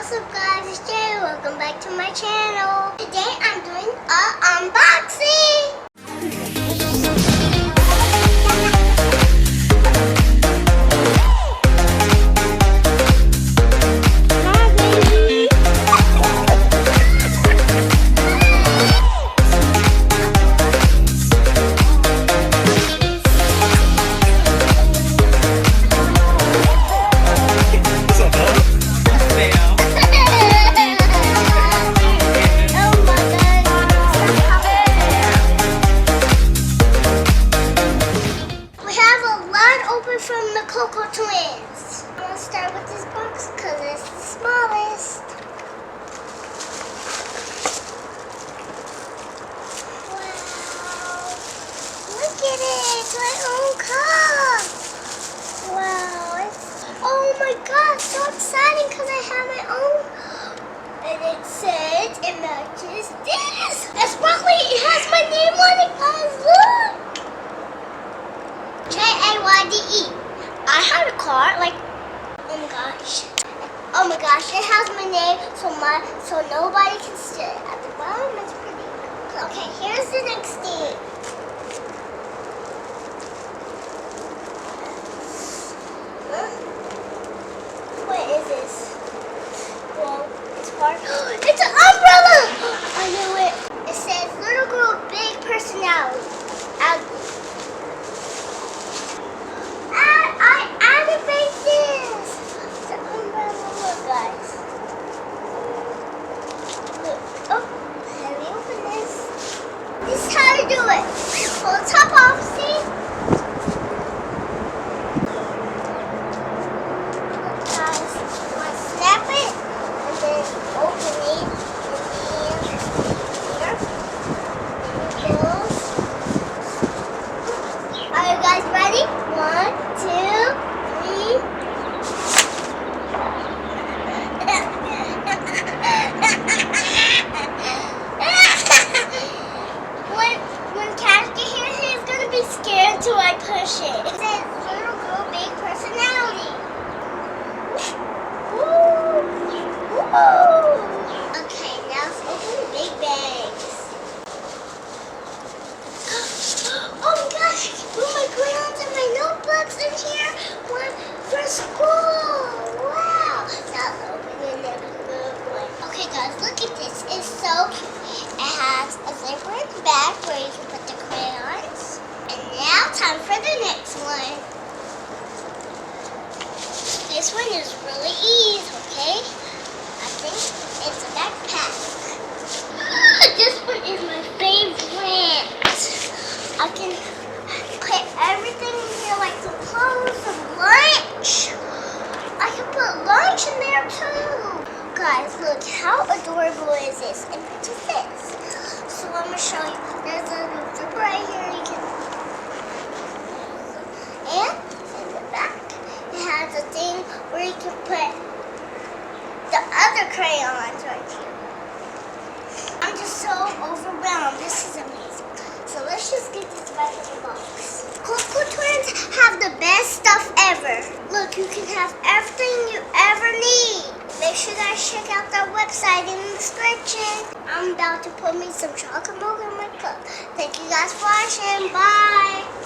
What's up guys, it's Jay. Welcome back to my channel. Today I'm doing an unboxing. From the Coco Twins. I'm gonna start with this box because it's the smallest. Wow. Look at it. It's my own cup. Wow. Oh my gosh, so exciting because I have my own. And it says it matches this. That's sparkly. It has my name on it, guys. Look. Jayde. I have a card, like, oh my gosh, it has my name, so nobody can steal it. At the bottom, it's pretty cool. Okay, here's the next thing. Huh? What is this? Well, it's hard. It's an umbrella! I knew it. It says, little girl, big personality. I activate this! The umbrella, look guys. Look, oh, let me open this. This is how to do it. Pull the top off, see? Look guys, you want to snap it, and then open it, and then here, and it goes. Are you guys ready? 1, 2, 3. When Cash gets here, he's gonna be scared until I push it. It says little girl, big personality. Woo! Woo! Okay, now let's open the big bags. Oh my gosh! Put my crayons and my notebooks in here. One for school. Wow! Now let's open another good one. Okay, guys, look at this. It's so cute. It has a zipper in the back where you can put the crayons. And now, time for the next one. This one is really easy, okay? I think it's a backpack. This one is my favorite. I can put everything in here, like some clothes, some lunch. I can put lunch in there too. Guys, look, how adorable is this? And look at this. So I'm going to show you. There's a little zipper right here. You can. And in the back, it has a thing where you can put the other crayons right here. I'm just so overwhelmed. This is amazing. So let's just get this back in the box. Coco Twins have the best stuff ever. Look, you can have everything you ever need. Make sure you guys check out their website in the description. I'm about to put me some chocolate milk in my cup. Thank you guys for watching. Bye.